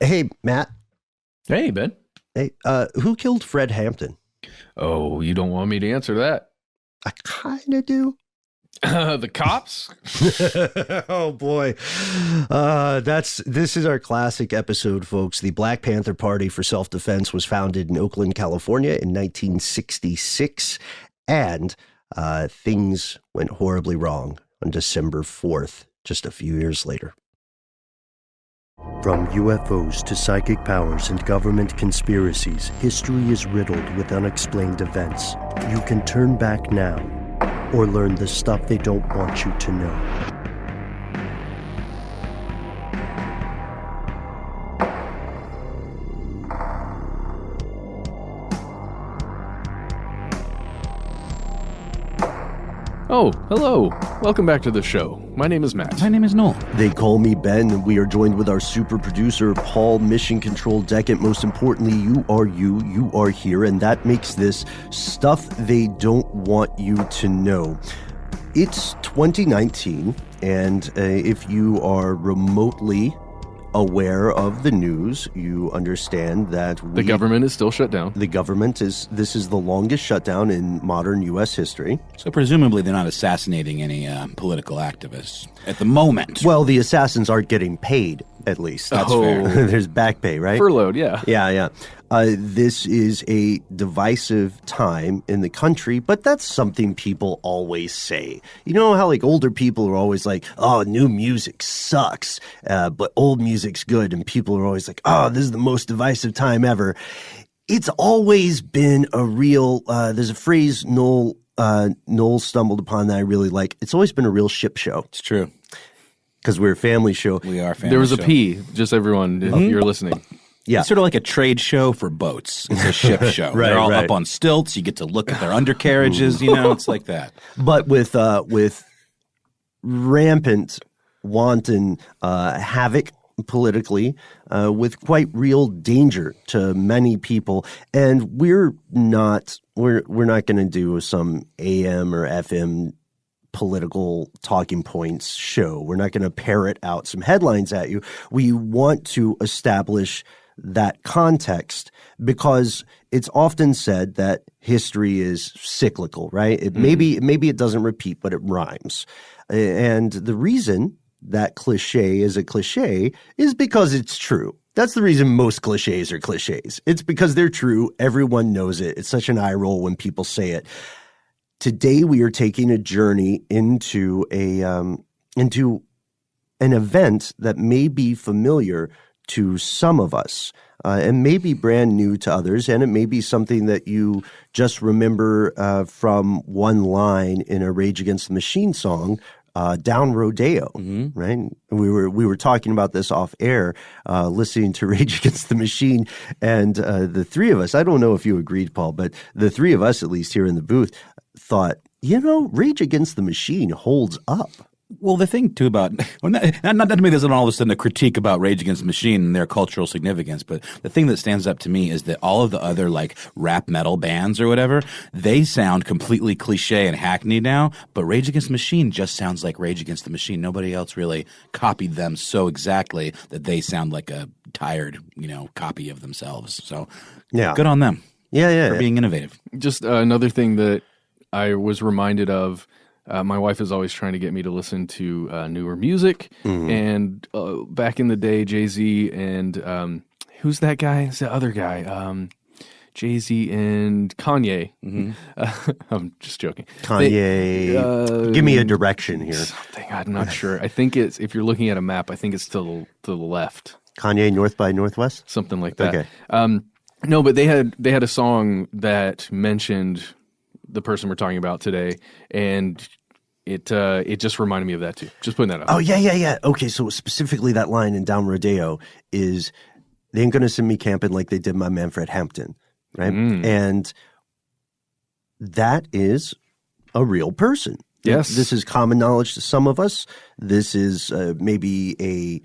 Hey, Matt. Hey, Ben. Hey, who killed Fred Hampton? Oh, you don't want me to answer that. I kind of do. The cops? Oh boy. This is our classic episode, folks. The Black Panther Party for Self-Defense was founded in Oakland, California in 1966, and things went horribly wrong on December 4th, just a few years later. From UFOs to psychic powers and government conspiracies, history is riddled with unexplained events. You can turn back now or learn the stuff they don't want you to know. Oh, hello. Welcome back to the show. My name is Matt. My name is Noel. They call me Ben, and we are joined with our super producer, Paul, Mission Control Decant. Most importantly, you are here, and that makes this stuff they don't want you to know. It's 2019, and if you are remotely aware of the news, you understand that the government is still shut down. This is the longest shutdown in modern U.S. history. So presumably they're not assassinating any political activists at the moment. Well, the assassins aren't getting paid, at least. That's fair. There's back pay, right? Furloughed, yeah. Yeah. This is a divisive time in the country, but that's something people always say. You know how like older people are always like, oh, new music sucks, but old music's good. And people are always like, oh, this is the most divisive time ever. It's always been a real, there's a phrase Noel stumbled upon that I really like. It's always been a real ship show. It's true. Because we're a family show. We are a family show. There was a P, just everyone, if you're listening. Yeah. It's sort of like a trade show for boats. It's a ship show. Right, They're all right. up on stilts. You get to look at their undercarriages, it's like that. But with rampant, wanton havoc politically, with quite real danger to many people, and we're not going to do some AM or FM political talking points show. We're not going to parrot out some headlines at you. We want to establish that context because it's often said that history is cyclical, right? Maybe it doesn't repeat, but it rhymes. And the reason that cliche is a cliche is because it's true. That's the reason most cliches are cliches. It's because they're true. Everyone knows it. It's such an eye roll when people say it. Today we are taking a journey into an event that may be familiar to some of us, and may be brand new to others, and it may be something that you just remember from one line in a Rage Against the Machine song, Down Rodeo, right? We were talking about this off air, listening to Rage Against the Machine, and the three of us, I don't know if you agreed, Paul, but the three of us, at least here in the booth, thought, Rage Against the Machine holds up. Well, the thing, too, about – not to me there's all of a sudden a critique about Rage Against the Machine and their cultural significance, but the thing that stands up to me is that all of the other, like, rap metal bands or whatever, they sound completely cliche and hackneyed now, but Rage Against the Machine just sounds like Rage Against the Machine. Nobody else really copied them so exactly that they sound like a tired, copy of themselves. So good on them for being innovative. Just another thing that I was reminded of, my wife is always trying to get me to listen to newer music. And back in the day, Jay-Z and who's that guy? It's the other guy. Jay-Z and Kanye. I'm just joking. Kanye. Give me a direction here. Something, I'm not sure. I think it's, if you're looking at a map, I think it's to the left. Kanye North by Northwest? Something like that. Okay. No, but they had a song that mentioned the person we're talking about today, and it just reminded me of that too. Just putting that up. Oh, yeah. Okay, so specifically that line in Down Rodeo is, they ain't gonna send me camping like they did my man Fred Hampton, right? And that is a real person. Yes. This is common knowledge to some of us. This is maybe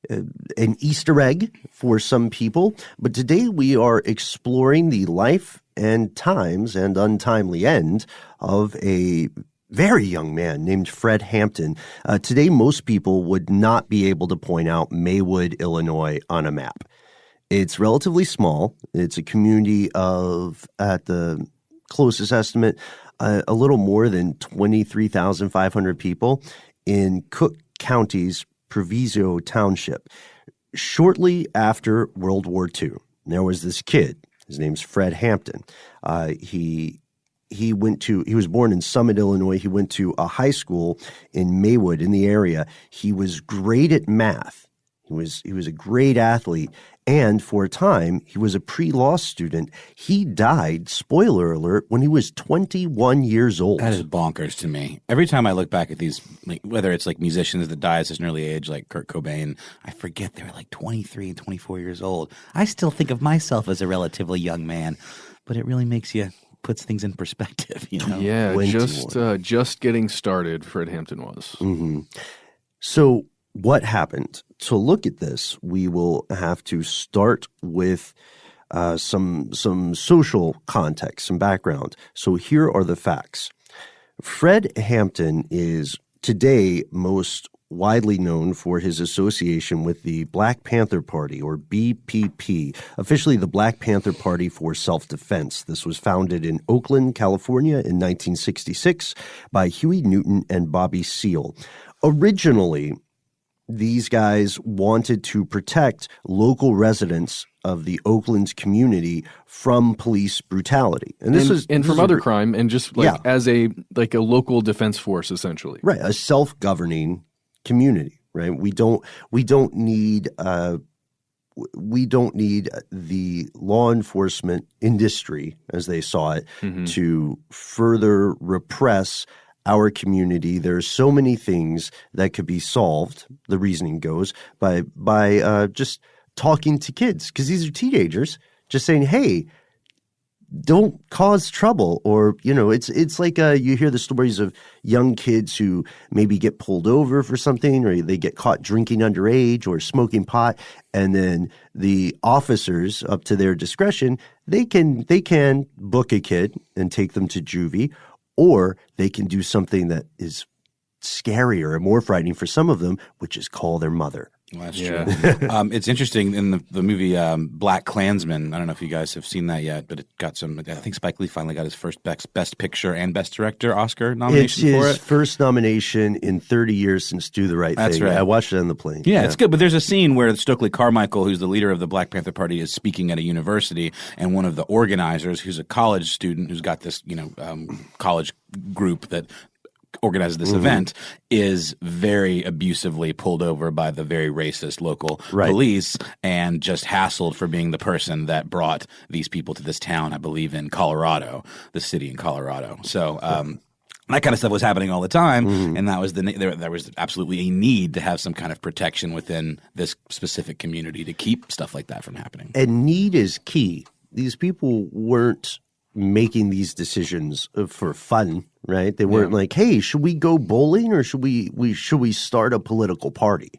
an Easter egg for some people. But today we are exploring the life and times and untimely end of a very young man named Fred Hampton. Today, most people would not be able to point out Maywood, Illinois on a map. It's relatively small. It's a community of, at the closest estimate, a little more than 23,500 people in Cook County's Proviso Township. Shortly after World War II, there was this kid. His name's Fred Hampton. He was born in Summit, Illinois. He went to a high school in Maywood in the area. He was great at math. He was a great athlete. And for a time, he was a pre-law student. He died, spoiler alert, when he was 21 years old. That is bonkers to me. Every time I look back at these, like, whether it's like musicians that die at an early age, like Kurt Cobain, I forget they were like 23 and 24 years old. I still think of myself as a relatively young man, but it really makes you puts things in perspective, you know? Yeah, just getting started, Fred Hampton was. Mm-hmm. So what happened? To look at this, we will have to start with some social context, some background. So here are the facts. Fred Hampton is today most widely known for his association with the Black Panther Party, or BPP, officially the Black Panther Party for Self-Defense. This was founded in Oakland, California in 1966 by Huey Newton and Bobby Seale. Originally, these guys wanted to protect local residents of the Oakland community from police brutality. And from other crime, and just as a local defense force, essentially. Right, a self-governing community, right? We don't need the law enforcement industry, as they saw it, to further repress our community. There's so many things that could be solved, the reasoning goes, by just talking to kids, because these are teenagers, just saying, hey, don't cause trouble. Or, it's like you hear the stories of young kids who maybe get pulled over for something, or they get caught drinking underage or smoking pot, and then the officers, up to their discretion, they can book a kid and take them to juvie, or they can do something that is scarier and more frightening for some of them, which is call their mother. Well, that's true. It's interesting in the movie Black Klansman. I don't know if you guys have seen that yet, but it got some. I think Spike Lee finally got his first Best Picture and Best Director Oscar nomination for it. It's his first nomination in 30 years since Do the Right Thing. That's right. I watched it on the plane. Yeah, it's good. But there's a scene where Stokely Carmichael, who's the leader of the Black Panther Party, is speaking at a university, and one of the organizers, who's a college student who's got this college group that organizes this event, is very abusively pulled over by the very racist local police and just hassled for being the person that brought these people to this town, I believe in Colorado, the city in Colorado. So that kind of stuff was happening all the time, and that was there was absolutely a need to have some kind of protection within this specific community to keep stuff like that from happening. And need is key. These people weren't making these decisions for fun, right? They weren't like, hey, should we go bowling, or should we start a political party?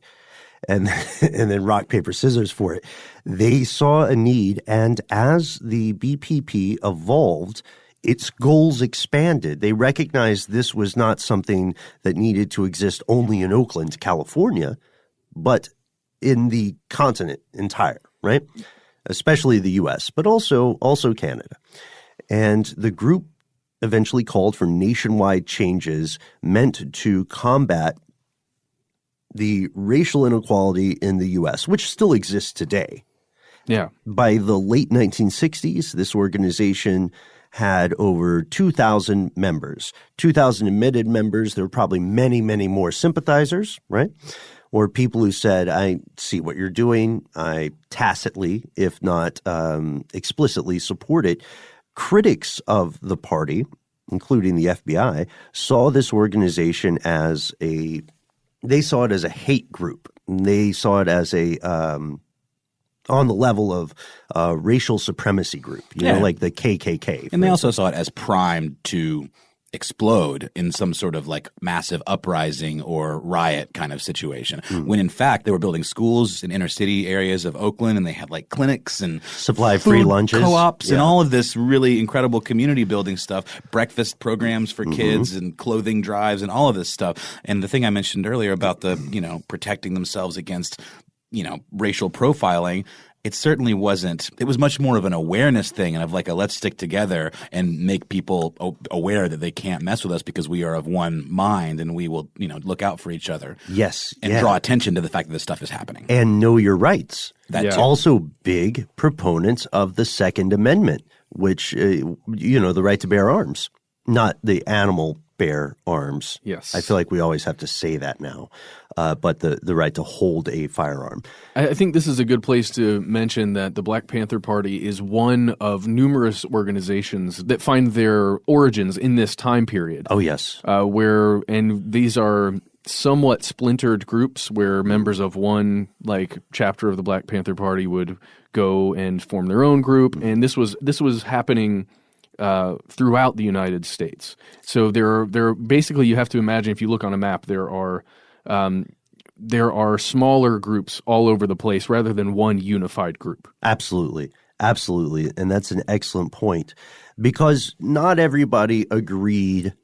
And then rock, paper, scissors for it. They saw a need, and as the BPP evolved, its goals expanded. They recognized this was not something that needed to exist only in Oakland, California, but in the continent entire, right? Especially the U.S., but also Canada. And the group eventually called for nationwide changes meant to combat the racial inequality in the U.S., which still exists today. Yeah. By the late 1960s, this organization had over 2,000 members, 2,000 admitted members. There were probably many, many more sympathizers, right? Or people who said, I see what you're doing. I tacitly, if not explicitly, support it. Critics of the party, including the FBI, saw this organization as a hate group. They saw it as on the level of racial supremacy group, like the KKK. And they also saw it as primed to explode in some sort of like massive uprising or riot kind of situation. When in fact they were building schools in inner city areas of Oakland, and they had like clinics and supply free lunches, co-ops, and all of this really incredible community building stuff, breakfast programs for kids and clothing drives and all of this stuff. And the thing I mentioned earlier about the, protecting themselves against, racial profiling, it certainly wasn't. It was much more of an awareness thing and of like a let's stick together and make people aware that they can't mess with us because we are of one mind and we will, look out for each other. Yes. And draw attention to the fact that this stuff is happening. And know your rights. That's also big proponents of the Second Amendment, which, the right to bear arms, not the animal bear arms. Yes. I feel like we always have to say that now, but the right to hold a firearm. I think this is a good place to mention that the Black Panther Party is one of numerous organizations that find their origins in this time period. Oh, yes. And these are somewhat splintered groups where members of one chapter of the Black Panther Party would go and form their own group, and this was happening throughout the United States. So there are basically, you have to imagine, if you look on a map, there are smaller groups all over the place rather than one unified group. Absolutely. And that's an excellent point, because not everybody agreed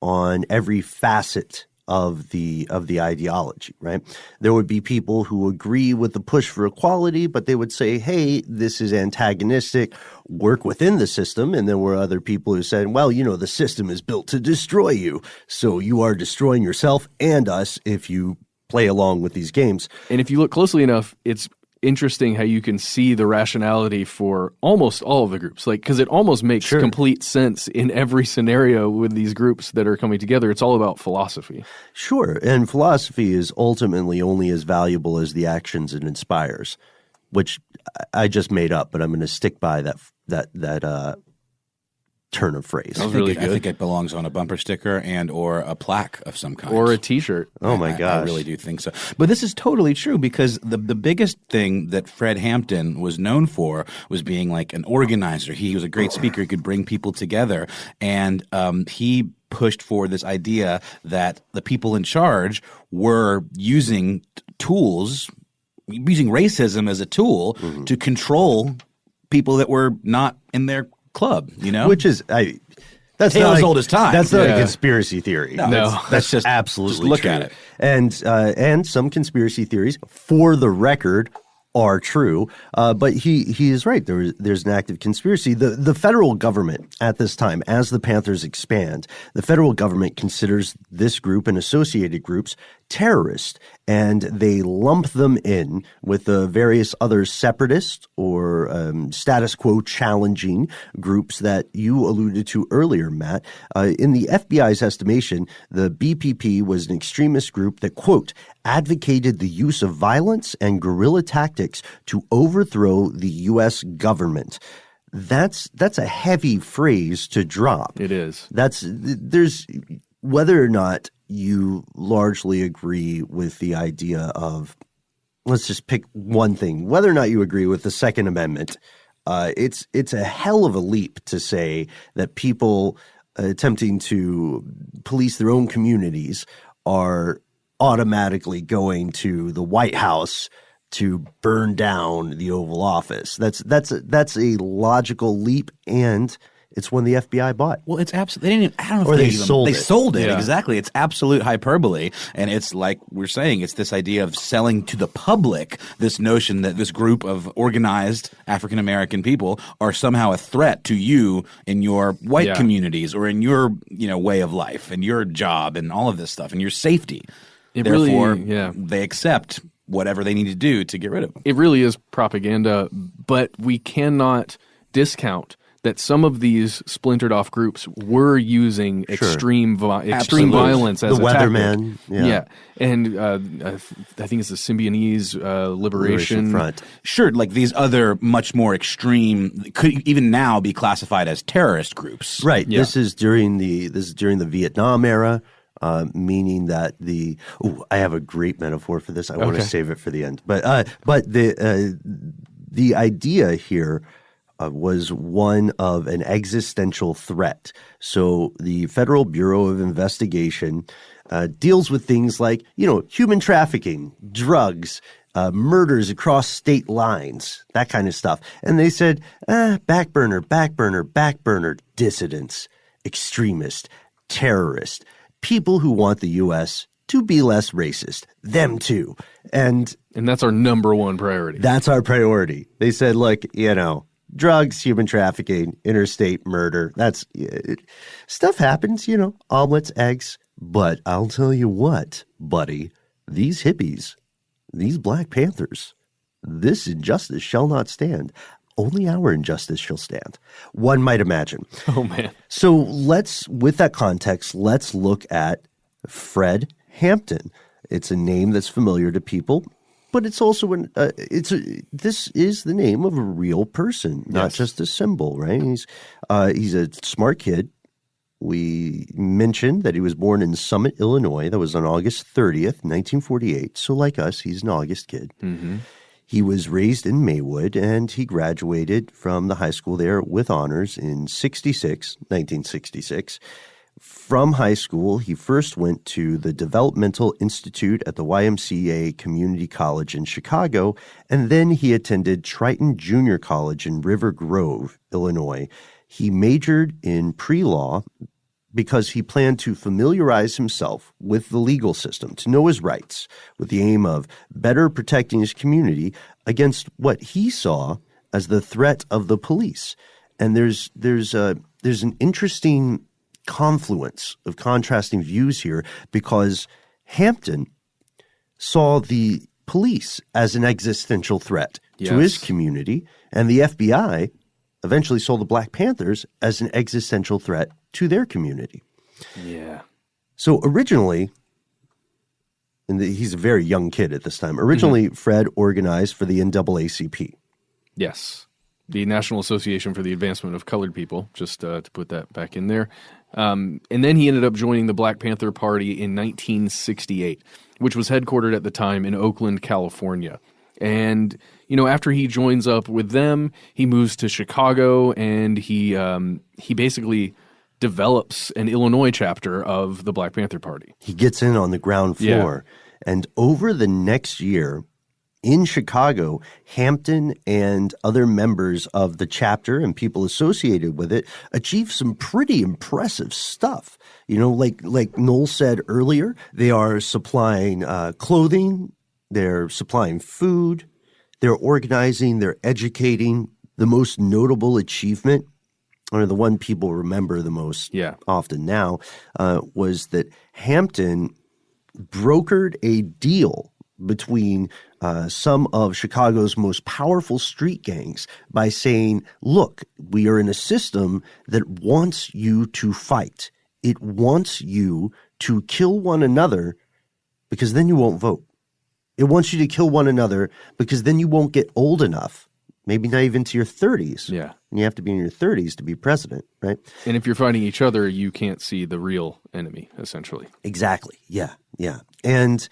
on every facet of the ideology, right? There would be people who agree with the push for equality, but they would say, hey, this is antagonistic, work within the system. And there were other people who said, well, the system is built to destroy you, so you are destroying yourself and us if you play along with these games. And if you look closely enough, it's interesting how you can see the rationality for almost all of the groups, because it almost makes complete sense in every scenario with these groups that are coming together. It's all about philosophy. Sure, and philosophy is ultimately only as valuable as the actions it inspires, which I just made up, but I'm going to stick by that turn of phrase. I think it belongs on a bumper sticker and or a plaque of some kind. Or a T-shirt. Oh, my gosh. I really do think so. But this is totally true, because the biggest thing that Fred Hampton was known for was being like an organizer. He was a great speaker. He could bring people together. And he pushed for this idea that the people in charge were using tools, using racism as a tool to control people that were not in their club, which is that's tale as old as time. That's not a conspiracy theory. No. That's just absolutely just look true. at it. And some conspiracy theories, for the record, are true. But he is right. There's an active conspiracy. The federal government at this time, as the Panthers expand, the federal government considers this group and associated groups terrorist, and they lump them in with the various other separatist or status quo challenging groups that you alluded to earlier, Matt. In the FBI's estimation, the BPP was an extremist group that, quote, advocated the use of violence and guerrilla tactics to overthrow the U.S. government. That's a heavy phrase to drop. It is. There's whether or not you largely agree with the idea of, let's just pick one thing, whether or not you agree with the Second Amendment, it's a hell of a leap to say that people attempting to police their own communities are automatically going to the White House to burn down the Oval Office. That's a logical leap, and it's one the FBI bought. Well, it's absolutely. I don't know or if they sold it. They sold it, Yeah. exactly. It's absolute hyperbole, and it's like we're saying. It's this idea of selling to the public this notion that this group of organized African American people are somehow a threat to you in your white communities or in your way of life and your job and all of this stuff and your safety. Therefore, they accept whatever they need to do to get rid of them. It really is propaganda, but we cannot discount that some of these splintered off groups were using extreme violence as the a tactic. Weathermen. Yeah. And I think it's the Symbionese Liberation Front. Sure, like these other much more extreme could even now be classified as terrorist groups. Right. Yeah. This is during the Vietnam era. Meaning that I have a great metaphor for this. I want to save it for the end. But the idea here was one of an existential threat. So the Federal Bureau of Investigation deals with things like, human trafficking, drugs, murders across state lines, that kind of stuff. And they said, back burner, dissidents, extremists, terrorists, people who want the U.S. to be less racist, them too. And that's our number one priority. That's our priority. They said, look, drugs, human trafficking, interstate murder, stuff happens, omelets, eggs. But I'll tell you what, buddy, these hippies, these Black Panthers, this injustice shall not stand. Only our injustice shall stand, one might imagine. Oh, man. So with that context, let's look at Fred Hampton. It's a name that's familiar to people, but it's also this is the name of a real person, not just a symbol, right? He's a smart kid. We mentioned that he was born in Summit, Illinois. That was on August 30th, 1948. So like us, he's an August kid. Mm-hmm. He was raised in Maywood, and he graduated from the high school there with honors in 1966. From high school, he first went to the Developmental Institute at the YMCA Community College in Chicago, and then he attended Triton Junior College in River Grove, Illinois. He majored in pre-law because he planned to familiarize himself with the legal system, to know his rights, with the aim of better protecting his community against what he saw as the threat of the police. And there's an interesting confluence of contrasting views here, because Hampton saw the police as an existential threat to his community, and the FBI eventually saw the Black Panthers as an existential threat to their community. Yeah. So originally, he's a very young kid at this time. Originally, Fred organized for the NAACP. Yes. The National Association for the Advancement of Colored People, just to put that back in there. And then he ended up joining the Black Panther Party in 1968, which was headquartered at the time in Oakland, California. And, after he joins up with them, he moves to Chicago, and he basically develops an Illinois chapter of the Black Panther Party. He gets in on the ground floor. Yeah. And over the next year in Chicago, Hampton and other members of the chapter and people associated with it achieved some pretty impressive stuff. Like Noel said earlier, they are supplying clothing, they're supplying food, they're organizing, they're educating. The most notable achievement, or the one people remember the most often now, was that Hampton brokered a deal between some of Chicago's most powerful street gangs by saying, look, we are in a system that wants you to fight. It wants you to kill one another because then you won't vote. It wants you to kill one another because then you won't get old enough, maybe not even to your 30s. Yeah. And you have to be in your 30s to be president, right? And if you're fighting each other, you can't see the real enemy, essentially. Exactly. Yeah. And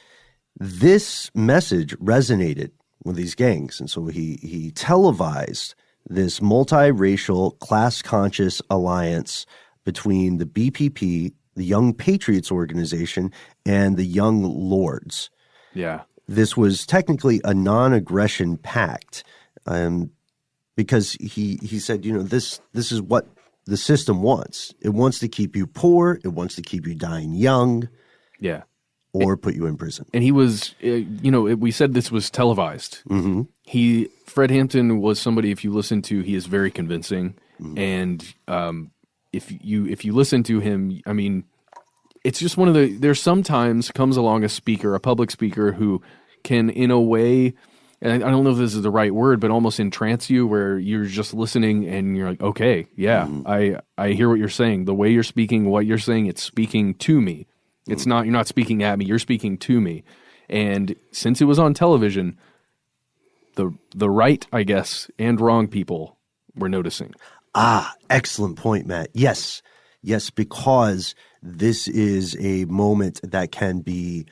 this message resonated with these gangs. And so he televised this multiracial, class-conscious alliance between the BPP, the Young Patriots Organization, and the Young Lords. Yeah. This was technically a non-aggression pact, because he said, this is what the system wants. It wants to keep you poor. It wants to keep you dying young. Yeah. Or put you in prison. And he was, we said this was televised. Mm-hmm. Fred Hampton was somebody, if you listen to, he is very convincing. Mm-hmm. And if you listen to him, I mean, it's just there's sometimes comes along a public speaker who can, in a way, and I don't know if this is the right word, but almost entrance you, where you're just listening and you're like, okay, yeah, I hear what you're saying. The way you're speaking, what you're saying, it's speaking to me. It's not, you're not speaking at me, you're speaking to me. And since it was on television, the right, I guess, and wrong people were noticing. Excellent point, Matt. Yes, because this is a moment that can be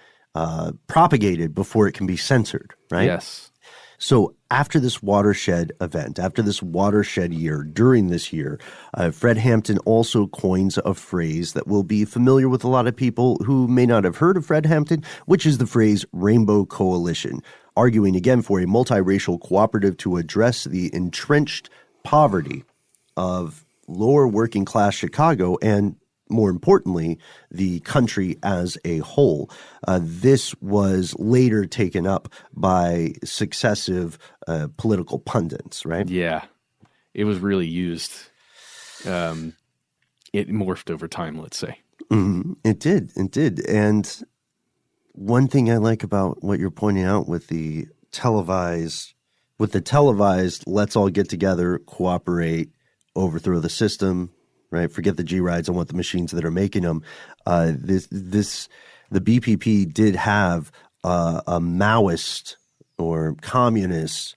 propagated before it can be censored, right? Yes. So after this watershed event, after this watershed year, during this year, Fred Hampton also coins a phrase that will be familiar with a lot of people who may not have heard of Fred Hampton, which is the phrase Rainbow Coalition, arguing again for a multiracial cooperative to address the entrenched poverty of lower working class Chicago and, more importantly, the country as a whole. This was later taken up by successive political pundits, right? Yeah, it was really used. It morphed over time, let's say. Mm-hmm. It did. And one thing I like about what you're pointing out with the televised, let's all get together, cooperate, overthrow the system, right? Forget the G-Rides. I want the machines that are making them. The BPP did have a Maoist or communist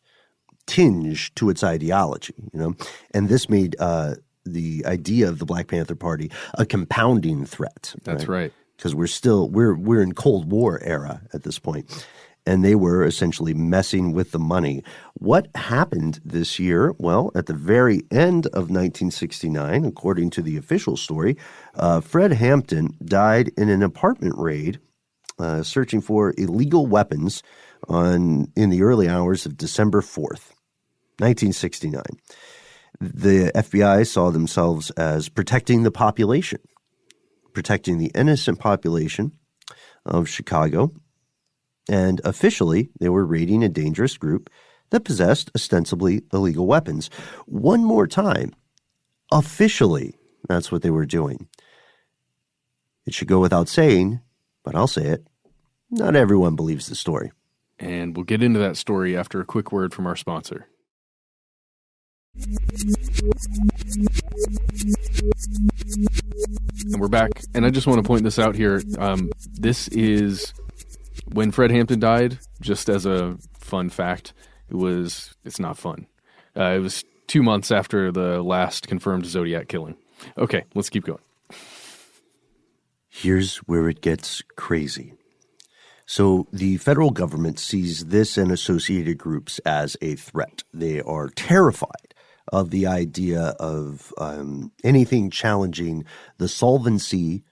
tinge to its ideology, and this made the idea of the Black Panther Party a compounding threat. That's right. Because we're in Cold War era at this point. And they were essentially messing with the money. What happened this year? Well, at the very end of 1969, according to the official story, Fred Hampton died in an apartment raid searching for illegal weapons in the early hours of December 4th, 1969. The FBI saw themselves as protecting the population, protecting the innocent population of Chicago. And officially, they were raiding a dangerous group that possessed ostensibly illegal weapons. One more time, officially, that's what they were doing. It should go without saying, but I'll say it. Not everyone believes the story. And we'll get into that story after a quick word from our sponsor. And we're back. And I just want to point this out here. This is when Fred Hampton died, just as a fun fact. It's not fun. It was 2 months after the last confirmed Zodiac killing. Okay, let's keep going. Here's where it gets crazy. So the federal government sees this and associated groups as a threat. They are terrified of the idea of anything challenging the solvency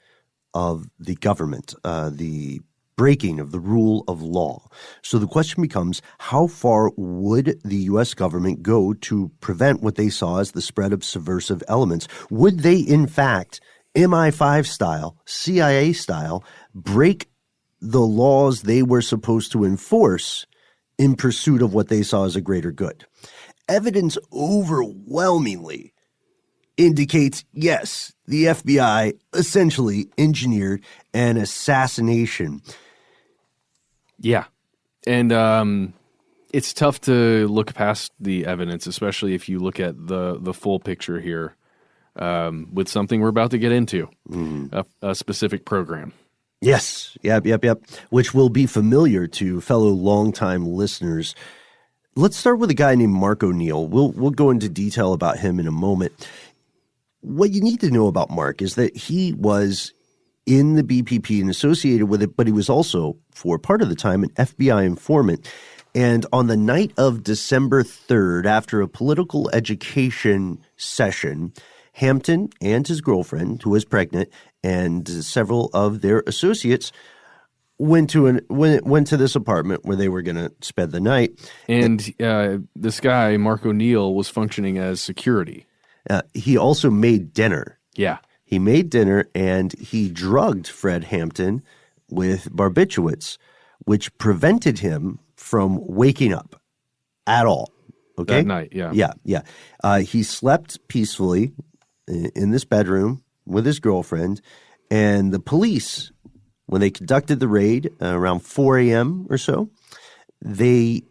of the government, the breaking of the rule of law. So the question becomes, how far would the U.S. government go to prevent what they saw as the spread of subversive elements? Would they, in fact, MI5 style, CIA style, break the laws they were supposed to enforce in pursuit of what they saw as a greater good? Evidence overwhelmingly indicates, yes, the FBI essentially engineered an assassination. Yeah. And it's tough to look past the evidence, especially if you look at the full picture here with something we're about to get into, a specific program. Yes. Yep. Which will be familiar to fellow longtime listeners. Let's start with a guy named Mark O'Neill. We'll go into detail about him in a moment. What you need to know about Mark is that he was in the BPP and associated with it, but he was also, for part of the time, an FBI informant. And on the night of December 3rd, after a political education session, Hampton and his girlfriend, who was pregnant, and several of their associates went to this apartment where they were going to spend the night. And this guy, Mark O'Neill, was functioning as security. He also made dinner. Yeah. He made dinner, and he drugged Fred Hampton with barbiturates, which prevented him from waking up at all. Okay? That night, yeah. Yeah. He slept peacefully in this bedroom with his girlfriend, and the police, when they conducted the raid around 4 a.m. or so, they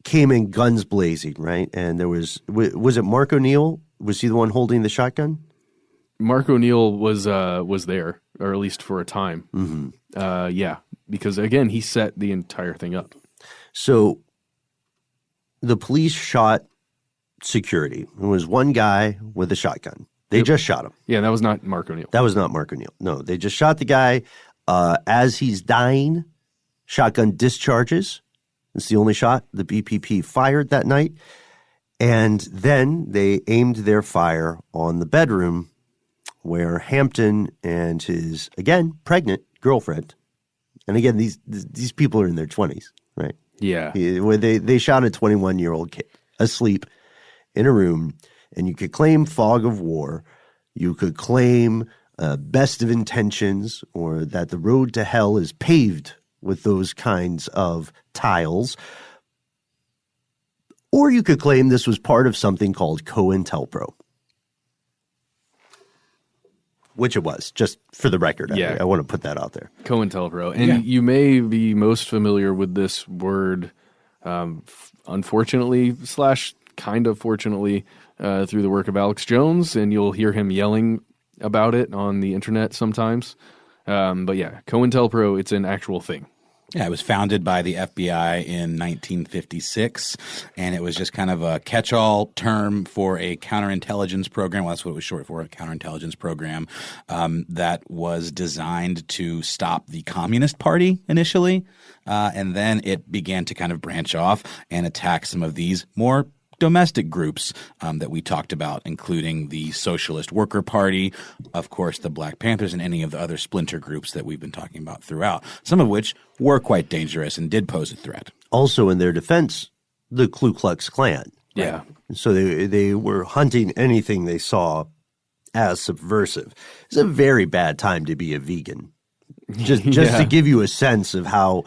came in guns blazing, right? And there was it Mark O'Neill? Was he the one holding the shotgun? Mark O'Neill was there, or at least for a time. Mm-hmm. Yeah, because again, he set the entire thing up. So the police shot security. It was one guy with a shotgun. They just shot him. Yeah, that was not Mark O'Neill. That was not Mark O'Neill. No, they just shot the guy as he's dying. Shotgun discharges. It's the only shot the BPP fired that night. And then they aimed their fire on the bedroom where Hampton and his, again, pregnant girlfriend, and again, these people are in their 20s, right? Yeah. Where they shot a 21-year-old kid asleep in a room, and you could claim fog of war. You could claim best of intentions, or that the road to hell is paved with those kinds of tiles. Or you could claim this was part of something called COINTELPRO. Which it was, just for the record. Yeah. I want to put that out there. COINTELPRO. And you may be most familiar with this word, unfortunately / kind of fortunately, through the work of Alex Jones, and you'll hear him yelling about it on the internet sometimes. But yeah, COINTELPRO, it's an actual thing. Yeah, it was founded by the FBI in 1956, and it was just kind of a catch-all term for a counterintelligence program. Well, that's what it was short for, a counterintelligence program that was designed to stop the Communist Party initially, and then it began to kind of branch off and attack some of these more domestic groups that we talked about, including the Socialist Worker Party, of course, the Black Panthers, and any of the other splinter groups that we've been talking about throughout, some of which were quite dangerous and did pose a threat. Also, in their defense, the Ku Klux Klan. Yeah. Right? So they were hunting anything they saw as subversive. It's a very bad time to be a vegan. Just to give you a sense of how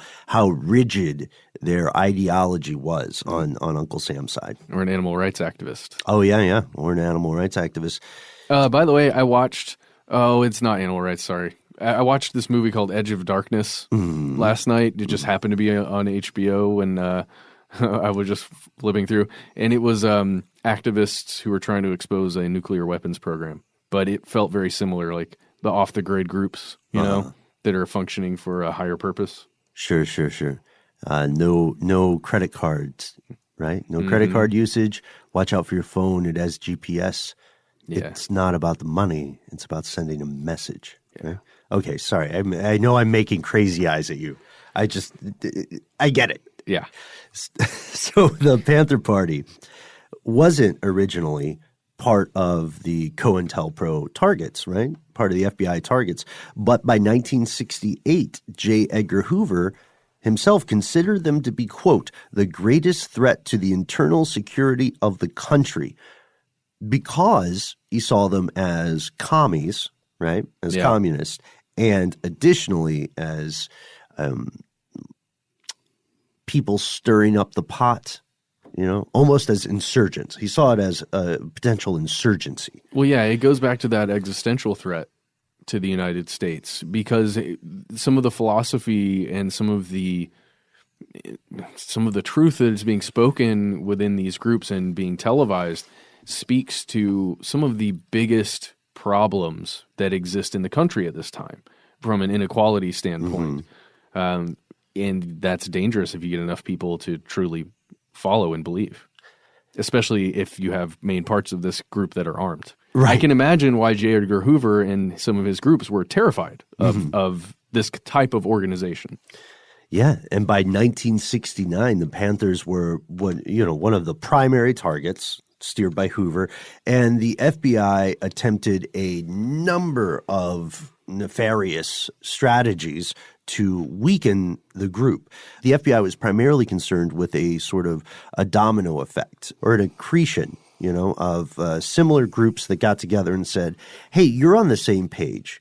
rigid their ideology was on Uncle Sam's side. Or an animal rights activist. Oh, yeah. Or an animal rights activist. By the way, I watched – it's not animal rights, sorry. I watched this movie called Edge of Darkness last night. It just happened to be on HBO when I was just flipping through. And it was activists who were trying to expose a nuclear weapons program. But it felt very similar, like the off-the-grid groups, you know, that are functioning for a higher purpose. Sure. No credit cards, right? No credit card usage. Watch out for your phone. It has GPS. Yeah. It's not about the money. It's about sending a message. Right? Okay, sorry. I know I'm making crazy eyes at you. I get it. Yeah. So the Panther Party wasn't originally part of the COINTELPRO targets, right? Part of the FBI targets. But by 1968, J. Edgar Hoover himself considered them to be, quote, the greatest threat to the internal security of the country, because he saw them as commies, right? As communists, and additionally as people stirring up the pot, you know, almost as insurgents. He saw it as a potential insurgency. Well, yeah, it goes back to that existential threat to the United States, because some of the philosophy and some of the truth that is being spoken within these groups and being televised speaks to some of the biggest problems that exist in the country at this time from an inequality standpoint. And that's dangerous if you get enough people to truly follow and believe, especially if you have main parts of this group that are armed. Right. I can imagine why J. Edgar Hoover and some of his groups were terrified of this type of organization. Yeah, and by 1969, the Panthers were one of the primary targets steered by Hoover, and the FBI attempted a number of nefarious strategies to weaken the group. The FBI was primarily concerned with a sort of a domino effect or an accretion, of similar groups that got together and said, hey, you're on the same page.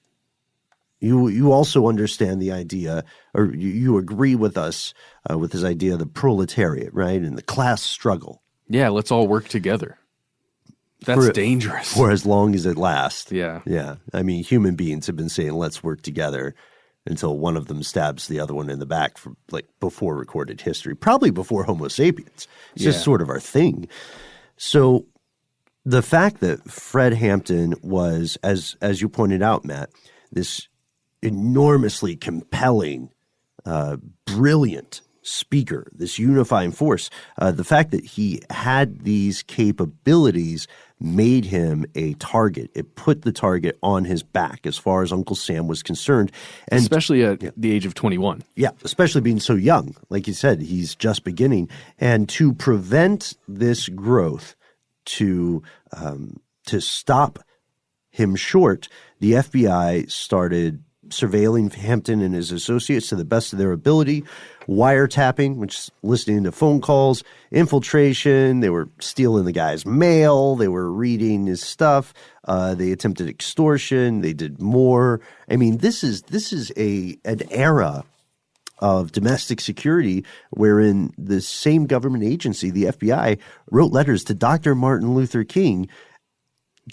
You also understand the idea, or you agree with us with this idea of the proletariat, right, and the class struggle. Yeah, let's all work together. That's dangerous. For as long as it lasts. Yeah. Yeah. I mean, human beings have been saying, let's work together until one of them stabs the other one in the back before recorded history, probably before Homo sapiens. It's just sort of our thing. So the fact that Fred Hampton was, as you pointed out, Matt, this enormously compelling, brilliant speaker, this unifying force. The fact that he had these capabilities made him a target. It put the target on his back as far as Uncle Sam was concerned. And especially at the age of 21. Yeah, especially being so young. Like you said, he's just beginning. And to prevent this growth, to stop him short, the FBI started surveilling Hampton and his associates to the best of their ability, wiretapping, which is listening to phone calls, infiltration. They were stealing the guy's mail. They were reading his stuff. They attempted extortion. They did more. I mean, this is an era of domestic security wherein the same government agency, the FBI, wrote letters to Dr. Martin Luther King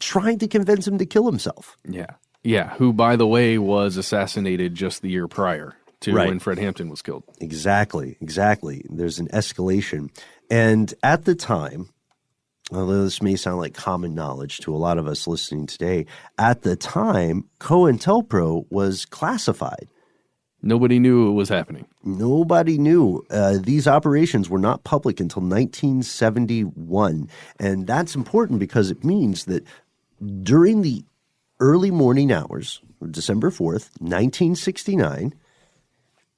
trying to convince him to kill himself. Yeah. Yeah, who, by the way, was assassinated just the year prior to when Fred Hampton was killed. Exactly. There's an escalation. And at the time, although this may sound like common knowledge to a lot of us listening today, at the time, COINTELPRO was classified. Nobody knew it was happening. Nobody knew. These operations were not public until 1971. And that's important because it means that during the early morning hours of December 4th, 1969,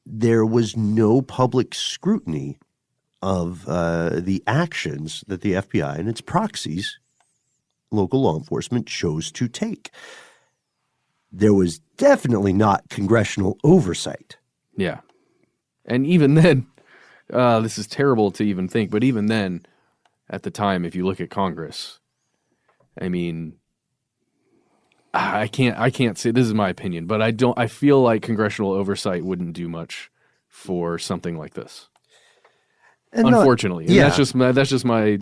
there was no public scrutiny of the actions that the FBI and its proxies, local law enforcement, chose to take. There was definitely not congressional oversight. Yeah. And even then, this is terrible to even think, but even then, at the time, if you look at Congress, I mean, I can't say, this is my opinion, but I feel like congressional oversight wouldn't do much for something like this. And unfortunately. And that's just my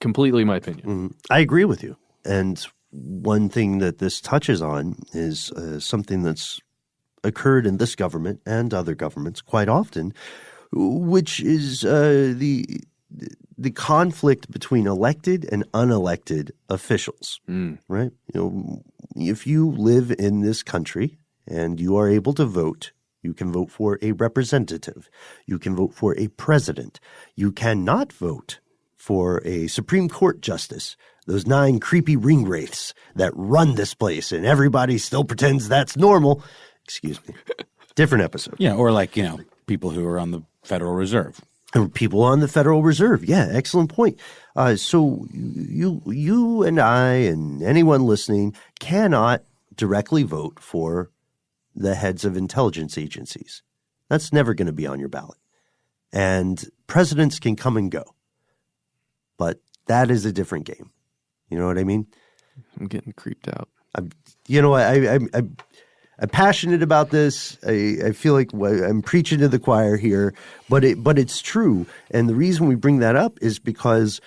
completely my opinion. I agree with you. And one thing that this touches on is something that's occurred in this government and other governments quite often, which is the conflict between elected and unelected officials, right? You know, if you live in this country and you are able to vote, you can vote for a representative. You can vote for a president. You cannot vote for a Supreme Court justice, those 9 creepy ring wraiths that run this place, and everybody still pretends that's normal. Excuse me. Different episode. Yeah, or like, people who are on the Federal Reserve. People on the Federal Reserve. Yeah, excellent point. So you and I and anyone listening cannot directly vote for the heads of intelligence agencies. That's never going to be on your ballot. And presidents can come and go. But that is a different game. You know what I mean? I'm getting creeped out. I'm passionate about this. I feel like I'm preaching to the choir here, but it's true. And the reason we bring that up is because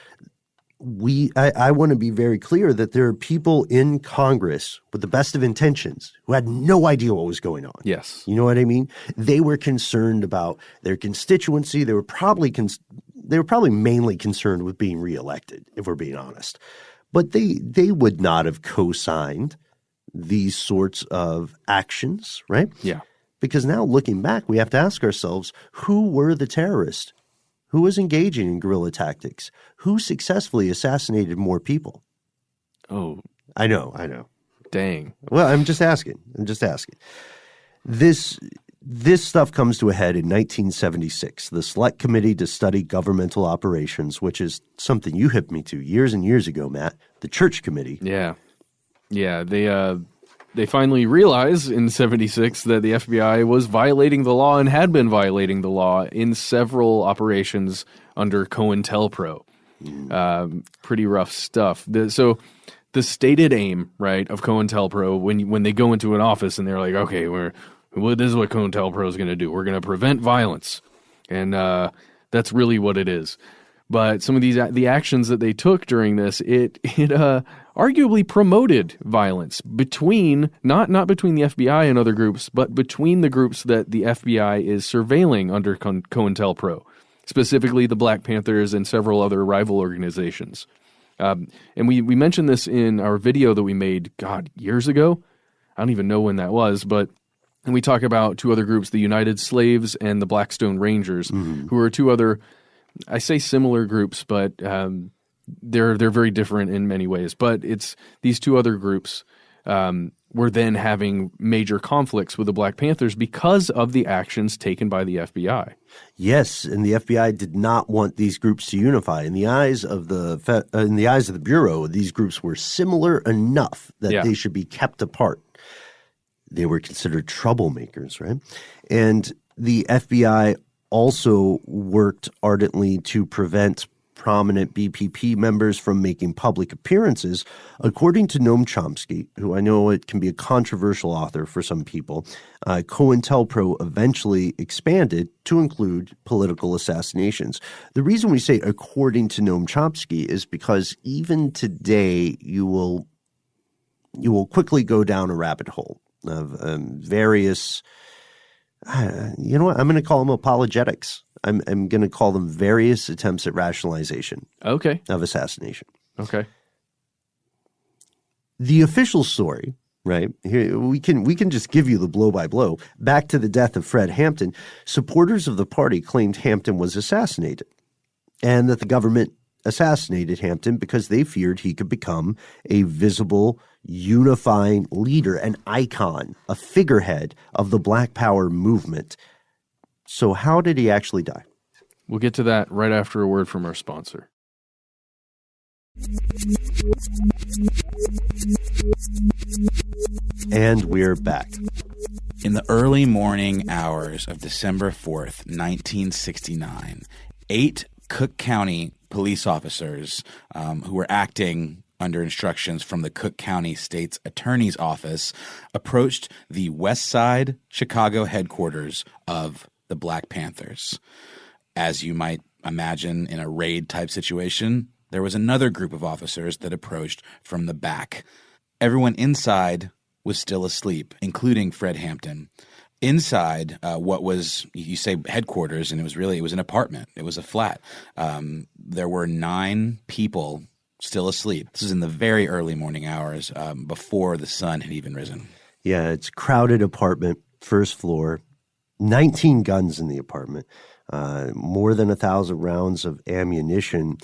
I want to be very clear that there are people in Congress with the best of intentions who had no idea what was going on. Yes. You know what I mean? They were concerned about their constituency. They were probably mainly concerned with being reelected, if we're being honest. But they would not have co-signed these sorts of actions, right? Yeah. Because now looking back, we have to ask ourselves, who were the terrorists? Who was engaging in guerrilla tactics? Who successfully assassinated more people? Oh. I know. Dang. Well, I'm just asking. This stuff comes to a head in 1976, the Select Committee to Study Governmental Operations, which is something you hipped me to years and years ago, Matt, the Church Committee. Yeah. Yeah, they finally realized in 76 that the FBI was violating the law and had been violating the law in several operations under COINTELPRO. Pretty rough stuff. So the stated aim, right, of COINTELPRO when they go into an office and they're like, okay, this is what COINTELPRO is going to do. We're going to prevent violence, and that's really what it is. But some of the actions that they took during this, it arguably promoted violence between not between the FBI and other groups, but between the groups that the FBI is surveilling under COINTELPRO, specifically the Black Panthers and several other rival organizations. And we mentioned this in our video that we made, years ago. I don't even know when that was, but And we talk about two other groups, the United Slaves and the Blackstone Rangers, who are two other, I say similar groups, but they're very different in many ways. But it's these two other groups were then having major conflicts with the Black Panthers because of the actions taken by the FBI. Yes, and the FBI did not want these groups to unify. In the eyes of the Bureau, these groups were similar enough that they should be kept apart. They were considered troublemakers, right? And the FBI also worked ardently to prevent prominent BPP members from making public appearances. According to Noam Chomsky, who I know it can be a controversial author for some people, COINTELPRO eventually expanded to include political assassinations. The reason we say according to Noam Chomsky is because even today you will quickly go down a rabbit hole of various, you know what, I'm going to call them apologetics. I'm going to call them various attempts at rationalization of assassination. Okay. The official story, right, here we can just give you the blow-by-blow. Back to the death of Fred Hampton, supporters of the party claimed Hampton was assassinated and that the government assassinated Hampton because they feared he could become a visible, unifying leader, an icon, a figurehead of the Black Power movement. So how did he actually die? We'll get to that right after a word from our sponsor. And we're back. In the early morning hours of December 4th, 1969, 8 Cook County police officers who were acting under instructions from the Cook County State's Attorney's Office approached the West Side Chicago headquarters of the Black Panthers. As you might imagine in a raid-type situation, there was another group of officers that approached from the back. Everyone inside was still asleep, including Fred Hampton. Inside what was, you say headquarters, and it was an apartment. It was a flat. There were 9 people still asleep. This is in the very early morning hours before the sun had even risen. Yeah, it's a crowded apartment, first floor, 19 guns in the apartment, more than 1,000 rounds of ammunition.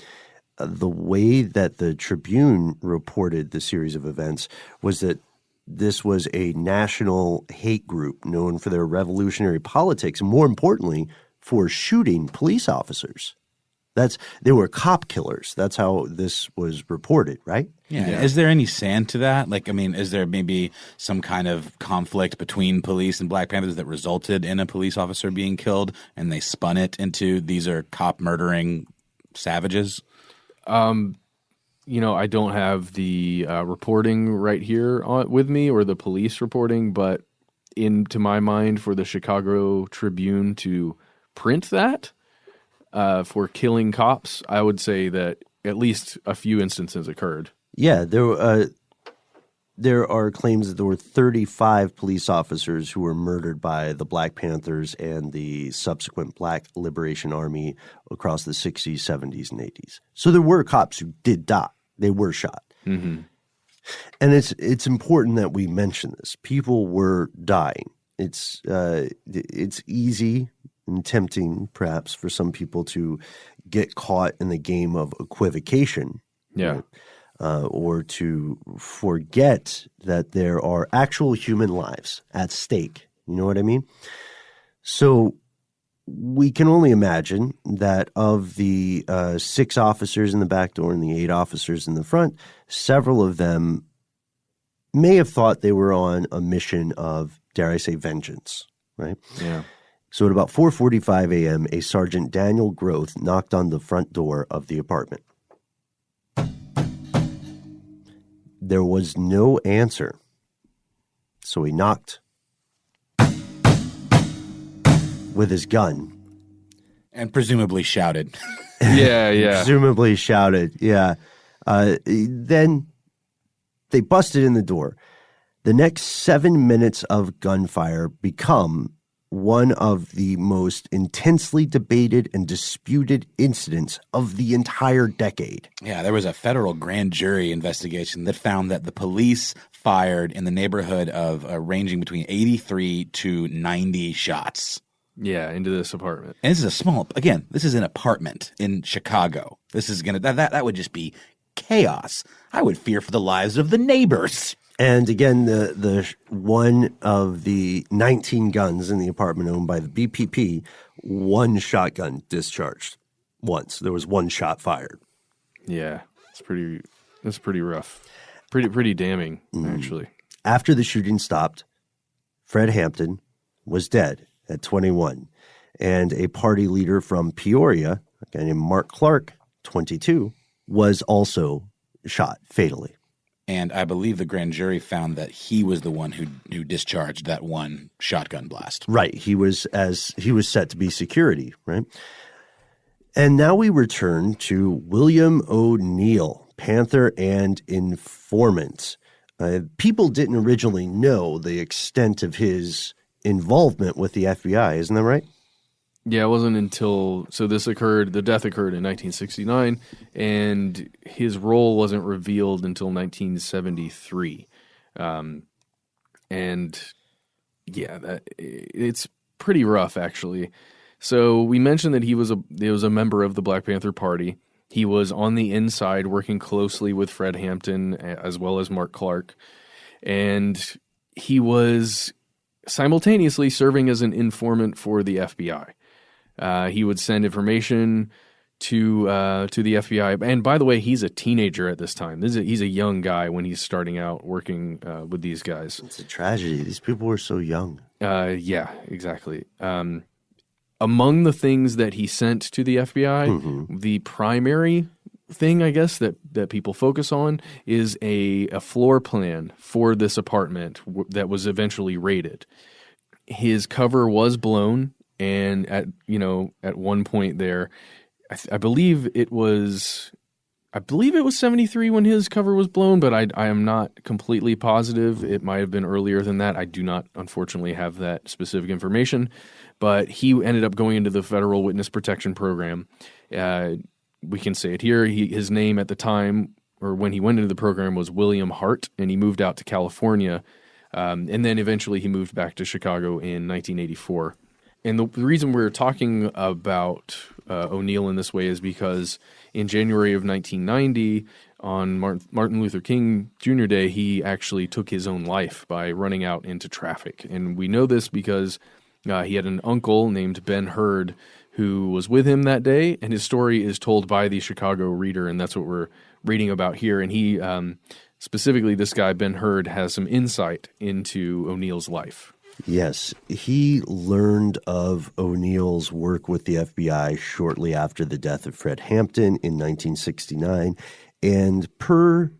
The way that the Tribune reported the series of events was that this was a national hate group known for their revolutionary politics, and more importantly, for shooting police officers. They were cop killers. That's how this was reported, right? Yeah. Is there any sand to that? Is there maybe some kind of conflict between police and Black Panthers that resulted in a police officer being killed, and they spun it into these are cop murdering savages? I don't have the reporting right here with me, or the police reporting, but to my mind, for the Chicago Tribune to print that for killing cops, I would say that at least a few instances occurred. Yeah, there are claims that there were 35 police officers who were murdered by the Black Panthers and the subsequent Black Liberation Army across the 60s, 70s, and 80s. So there were cops who did die. They were shot. Mm-hmm. And it's important that we mention this. People were dying. It's easy and tempting, perhaps, for some people to get caught in the game of equivocation. Yeah. Right? Or to forget that there are actual human lives at stake. You know what I mean? So we can only imagine that of the 6 officers in the back door and the 8 officers in the front, several of them may have thought they were on a mission of, dare I say, vengeance, right? Yeah. So at about 4:45 a.m., a Sergeant Daniel Groth knocked on the front door of the apartment. There was no answer, so he knocked with his gun. And presumably shouted. Yeah. Presumably shouted, yeah. Then they busted in the door. The next 7 minutes of gunfire become one of the most intensely debated and disputed incidents of the entire decade. Yeah, there was a federal grand jury investigation that found that the police fired in the neighborhood of ranging between 83 to 90 shots. Yeah, into this apartment. And this is this is an apartment in Chicago. This is going to, that would just be chaos. I would fear for the lives of the neighbors. And again, the one of the 19 guns in the apartment owned by the BPP, one shotgun discharged once. There was one shot fired. Yeah, it's pretty rough. Pretty damning, actually. After the shooting stopped, Fred Hampton was dead at 21, and a party leader from Peoria, a guy named Mark Clark, 22, was also shot fatally. And I believe the grand jury found that he was the one who discharged that one shotgun blast. Right. He was set to be security, right? And now we return to William O'Neal, Panther and Informant. People didn't originally know the extent of his involvement with the FBI, isn't that right? Yeah, it wasn't until – so the death occurred in 1969, and his role wasn't revealed until 1973. And, yeah, it's pretty rough, actually. So we mentioned that he was a member of the Black Panther Party. He was on the inside working closely with Fred Hampton as well as Mark Clark. And he was simultaneously serving as an informant for the FBI. He would send information to the FBI. And by the way, he's a teenager at this time. He's a young guy when he's starting out working with these guys. It's a tragedy. These people were so young. Yeah, exactly. Among the things that he sent to the FBI, the primary thing, I guess, that people focus on is a floor plan for this apartment that was eventually raided. His cover was blown, and at one point there, I believe it was 73 when his cover was blown, but I am not completely positive. It might have been earlier than that. I do not, unfortunately, have that specific information. But he ended up going into the Federal Witness Protection Program. We can say it here. His name at the time, or when he went into the program, was William Hart, and he moved out to California. And then eventually he moved back to Chicago in 1984. And the reason we're talking about O'Neal in this way is because in January of 1990, on Martin Luther King Jr. Day, he actually took his own life by running out into traffic. And we know this because he had an uncle named Ben Hurd who was with him that day, and his story is told by the Chicago Reader, and that's what we're reading about here. And he, specifically this guy, Ben Hurd, has some insight into O'Neal's life. Yes, he learned of O'Neal's work with the FBI shortly after the death of Fred Hampton in 1969, and per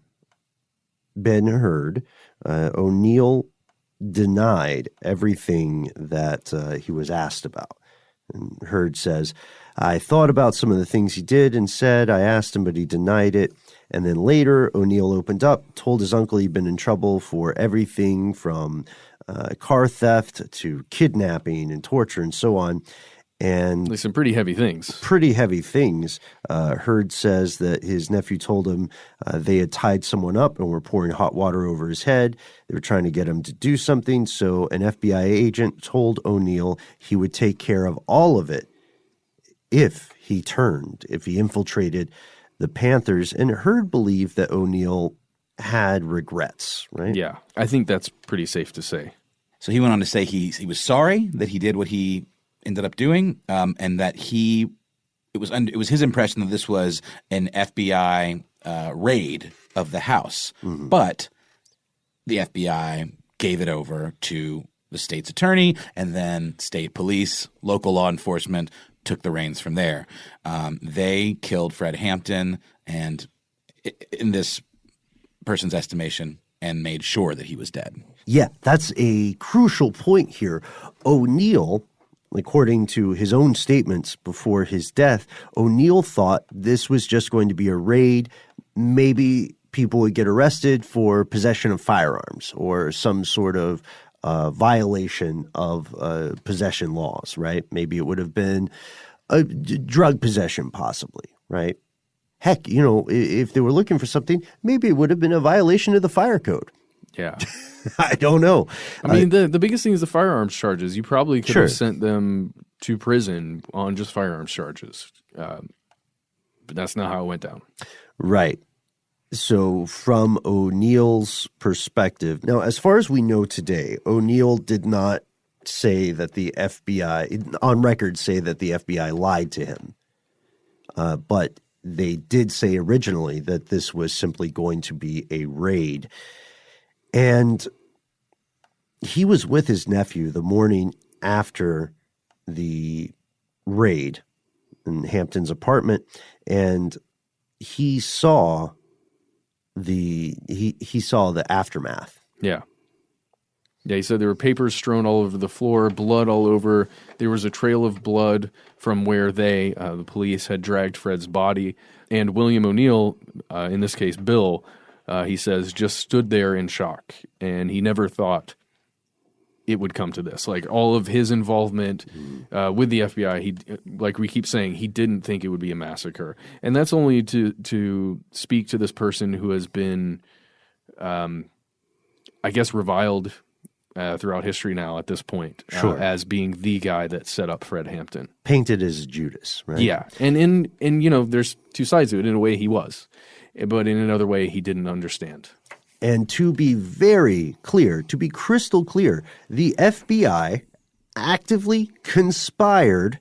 Ben Hurd, O'Neal denied everything that he was asked about. And Hurd says, I thought about some of the things he did and said. I asked him, but he denied it. And then later, O'Neal opened up, told his uncle he'd been in trouble for everything from car theft to kidnapping and torture and so on. And some pretty heavy things. Hurd says that his nephew told him they had tied someone up and were pouring hot water over his head. They were trying to get him to do something. So an FBI agent told O'Neal he would take care of all of it if he infiltrated the Panthers. And Hurd believed that O'Neal had regrets, right? Yeah, I think that's pretty safe to say. So he went on to say he was sorry that he did what he ended up doing, and that it was his impression that this was an FBI raid of the house, but the FBI gave it over to the state's attorney, and then state police, local law enforcement took the reins from there. They killed Fred Hampton, and in this person's estimation, and made sure that he was dead. Yeah, that's a crucial point here. O'Neal, according to his own statements before his death, O'Neal thought this was just going to be a raid. Maybe people would get arrested for possession of firearms or some sort of violation of possession laws, right? Maybe it would have been a drug possession, possibly, right? Heck, if they were looking for something, maybe it would have been a violation of the fire code. Yeah. I don't know. I mean, the biggest thing is the firearms charges. You probably could have sent them to prison on just firearms charges. But that's not how it went down. Right. So from O'Neill's perspective, now, as far as we know today, O'Neill did not say that the FBI, on record, say that the FBI lied to him. But they did say originally that this was simply going to be a raid. And he was with his nephew the morning after the raid in Hampton's apartment, and he saw the aftermath. Yeah. Yeah, he said there were papers strewn all over the floor, blood all over. There was a trail of blood from where the police, had dragged Fred's body. And William O'Neill, in this case Bill, he says, just stood there in shock. And he never thought it would come to this. Like, all of his involvement with the FBI, he, like we keep saying, he didn't think it would be a massacre. And that's only to speak to this person who has been, I guess, reviled throughout history now at this point, as being the guy that set up Fred Hampton. Painted as Judas, right? Yeah. And there's two sides to it. In a way, he was. But in another way, he didn't understand. And to be very clear, to be crystal clear, the FBI actively conspired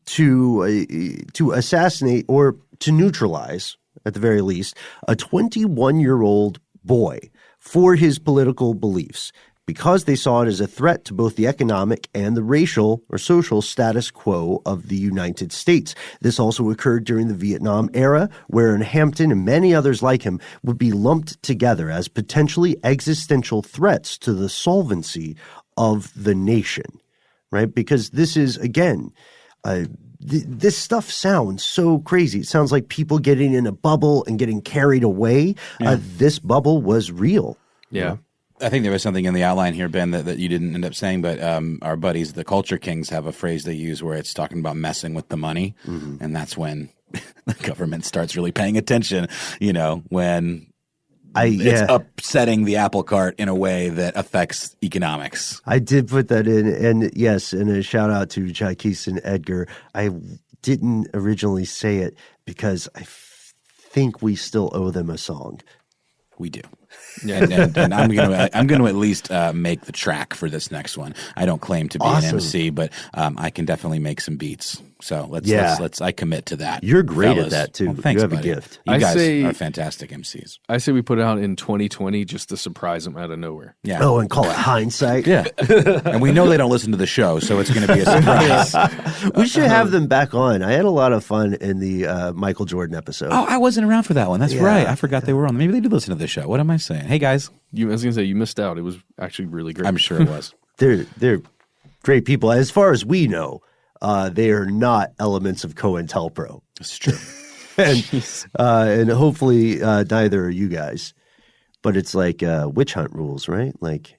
to assassinate, or to neutralize, at the very least, a 21-year-old boy for his political beliefs, because they saw it as a threat to both the economic and the racial or social status quo of the United States. This also occurred during the Vietnam era, wherein Hampton and many others like him would be lumped together as potentially existential threats to the solvency of the nation, right? Because this is, again, this stuff sounds so crazy. It sounds like people getting in a bubble and getting carried away. Yeah. This bubble was real. Yeah. You know? I think there was something in the outline here, Ben, that you didn't end up saying, but our buddies, the Culture Kings, have a phrase they use where it's talking about messing with the money. Mm-hmm. And that's when the government starts really paying attention, when it's upsetting the apple cart in a way that affects economics. I did put that in. And yes, and a shout out to Jaikis and Edgar. I didn't originally say it because I think we still owe them a song. We do. Yeah, and I'm going to at least make the track for this next one. I don't claim to be an MC, but I can definitely make some beats. So let's I commit to that. You're great at that too. Well, thanks, you have buddy. a gift. You guys are fantastic MCs. I say we put it out in 2020 just to surprise them out of nowhere. Yeah. Oh, and call it hindsight. Yeah. And we know they don't listen to the show, so it's going to be a surprise. We should have them back on. I had a lot of fun in the Michael Jordan episode. Oh, I wasn't around for that one. That's right. I forgot they were on. Maybe they did listen to the show. What am I saying? Hey, guys. I was going to say, you missed out. It was actually really great. I'm sure it was. They're great people. As far as we know, they are not elements of COINTELPRO. That's true. and hopefully neither are you guys. But it's like witch hunt rules, right? Like,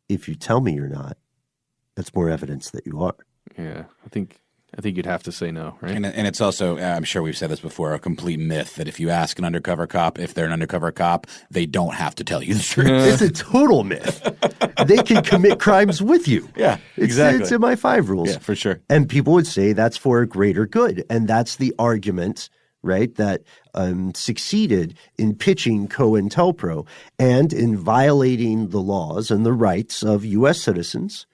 if you tell me you're not, that's more evidence that you are. Yeah, I think you'd have to say no, right? And it's also, I'm sure we've said this before, a complete myth that if you ask an undercover cop if they're an undercover cop, they don't have to tell you the truth. It's a total myth. They can commit crimes with you. Yeah, exactly. It's in my 5 rules. Yeah, for sure. And people would say that's for a greater good. And that's the argument, right, that succeeded in pitching COINTELPRO and in violating the laws and the rights of U.S. citizens.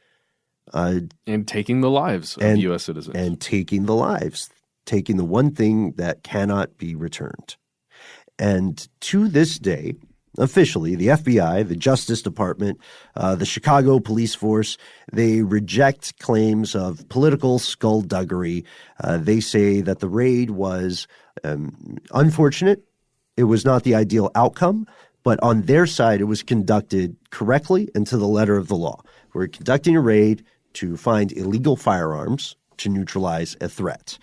And taking the lives of U.S. citizens. And taking the lives, taking the one thing that cannot be returned. And to this day, officially, the FBI, the Justice Department, the Chicago Police Force, they reject claims of political skullduggery. They say that the raid was unfortunate. It was not the ideal outcome, but on their side, it was conducted correctly and to the letter of the law. We're conducting a raid to find illegal firearms to neutralize a threat.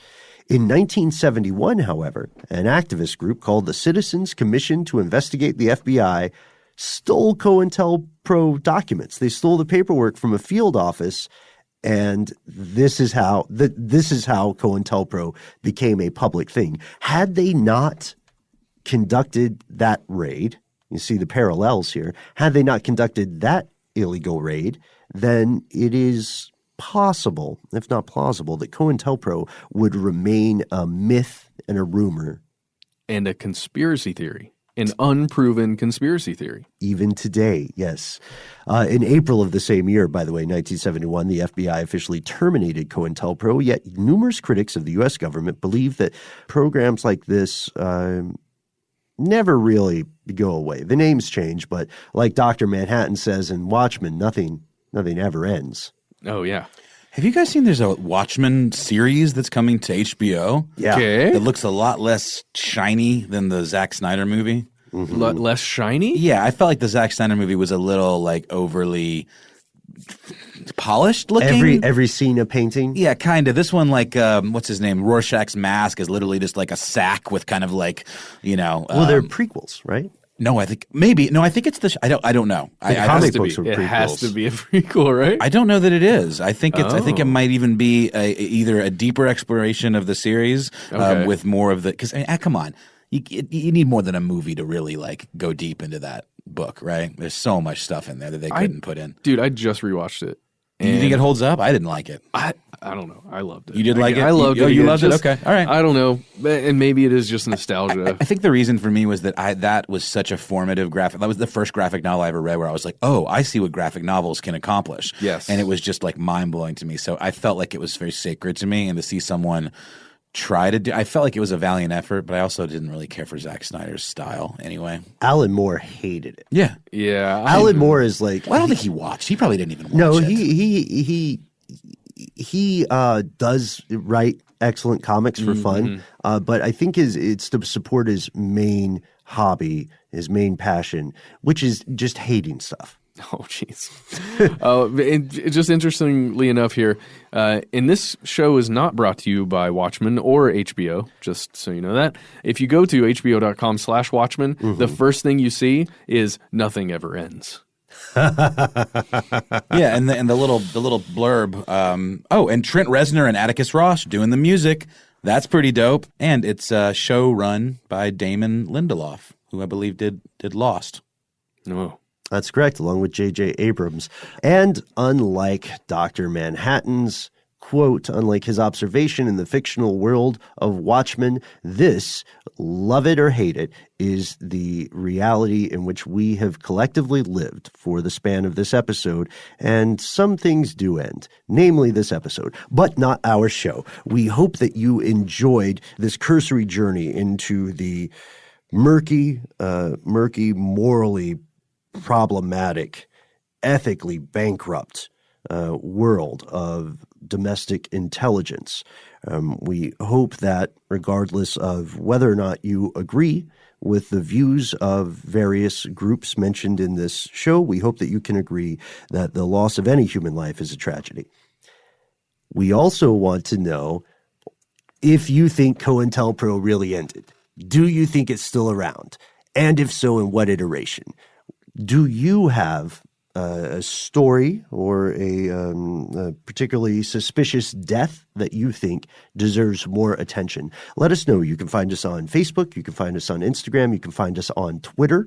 In 1971, however, an activist group called the Citizens Commission to Investigate the FBI stole COINTELPRO documents. They stole the paperwork from a field office, and this is how COINTELPRO became a public thing. Had they not conducted that raid, you see the parallels here, had they not conducted that illegal raid, then it is possible, if not plausible, that COINTELPRO would remain a myth and a rumor. And a conspiracy theory. An unproven conspiracy theory. Even today, yes. In April of the same year, by the way, 1971, the FBI officially terminated COINTELPRO, yet numerous critics of the U.S. government believe that programs like this never really go away. The names change, but like Dr. Manhattan says in Watchmen, nothing ever ends. Oh, yeah. Have you guys seen there's a Watchmen series that's coming to HBO? Yeah. Okay. It looks a lot less shiny than the Zack Snyder movie. Less shiny? Yeah, I felt like the Zack Snyder movie was a little like overly polished looking. Every scene a painting. Yeah, kind of. This one, like, what's his name? Rorschach's mask is literally just like a sack with kind of like, Well, they're prequels, right? No, I think maybe. No, I think it's the. I don't know. Comic books are It prequels. has to be a prequel, right? I don't know that it is. I think it's. I think it might even be either a deeper exploration of the series with more of the. Because come on, you need more than a movie to really like go deep into that book, right? There's so much stuff in there that they couldn't put in. Dude, I just rewatched it. You think it holds up? I didn't like it. I don't know. I loved it. You did like it? I loved it. Oh, you again. loved it? Okay. All right. I don't know. And maybe it is just nostalgia. I think the reason for me was that that was such a formative graphic. That was the first graphic novel I ever read where I was like, oh, I see what graphic novels can accomplish. Yes. And it was just like mind-blowing to me. So I felt like it was very sacred to me, and to see someone try to do – I felt like it was a valiant effort, but I also didn't really care for Zack Snyder's style anyway. Alan Moore hated it. Yeah. Yeah. Alan Moore is like – Well, I don't think he watched. He probably didn't even watch No, it. he does write excellent comics for fun, but I think it's to support his main hobby, his main passion, which is just hating stuff. Oh, jeez. Just interestingly enough here, and this show is not brought to you by Watchmen or HBO, just so you know that. If you go to hbo.com/Watchmen, the first thing you see is nothing ever ends. Yeah, and the little blurb. And Trent Reznor and Atticus Ross doing the music. That's pretty dope. And it's a show run by Damon Lindelof, who I believe did Lost. Oh. That's correct, along with J.J. Abrams. And unlike Dr. Manhattan's quote, unlike his observation in the fictional world of Watchmen, this, love it or hate it, is the reality in which we have collectively lived for the span of this episode. And some things do end, namely this episode, but not our show. We hope that you enjoyed this cursory journey into the murky, morally problematic, ethically bankrupt world of domestic intelligence. We hope that regardless of whether or not you agree with the views of various groups mentioned in this show, we hope that you can agree that the loss of any human life is a tragedy. We also want to know if you think COINTELPRO really ended. Do you think it's still around? And if so, in what iteration? Do you have a story or a particularly suspicious death that you think deserves more attention? Let us know. You can find us on Facebook. You can find us on Instagram. You can find us on Twitter.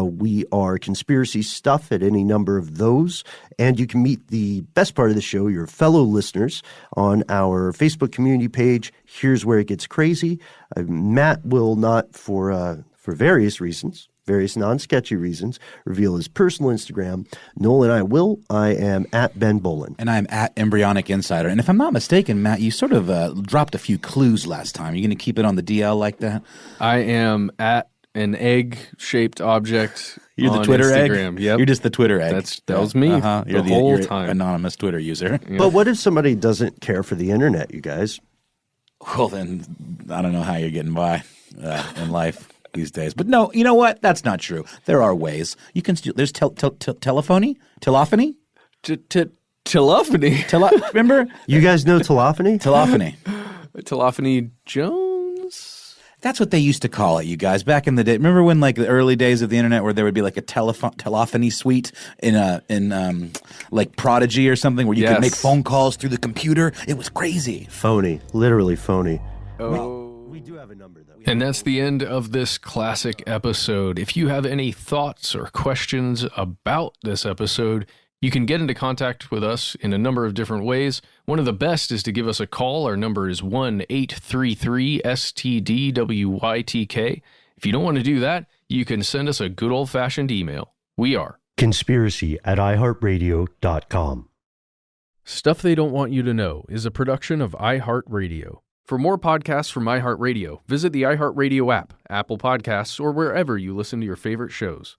We are Conspiracy Stuff at any number of those. And you can meet the best part of the show, your fellow listeners, on our Facebook community page. Here's Where It Gets Crazy. Matt will not, for various reasons, various non-sketchy reasons, reveal his personal Instagram. Noel and I will. I am at Ben Bolin. And I'm at Embryonic Insider. And if I'm not mistaken, Matt, you sort of dropped a few clues last time. Are you going to keep it on the DL like that? I am at an egg-shaped object. You're the on Twitter Instagram. egg? Yep. You're just the Twitter egg. That was me You're the whole you're time. Anonymous Twitter user. Yeah. But what if somebody doesn't care for the internet, you guys? Well, then I don't know how you're getting by in life these days. But no, you know what? That's not true. There are ways. You can still – there's telephony? Telephony? Telephony. Remember? You guys know telephony? Telephony. Telephony Jones? That's what they used to call it, you guys, back in the day. Remember when, like, the early days of the internet, where there would be like a telephony suite in like Prodigy or something, where you could make phone calls through the computer? It was crazy. Phony, literally phony. Oh. We do have a number, though. And that's the end of this classic episode. If you have any thoughts or questions about this episode, you can get into contact with us in a number of different ways. One of the best is to give us a call. Our number is 1-833-STDWYTK. If you don't want to do that, you can send us a good old-fashioned email. We are conspiracy@iHeartRadio.com. Stuff They Don't Want You to Know is a production of iHeartRadio. For more podcasts from iHeartRadio, visit the iHeartRadio app, Apple Podcasts, or wherever you listen to your favorite shows.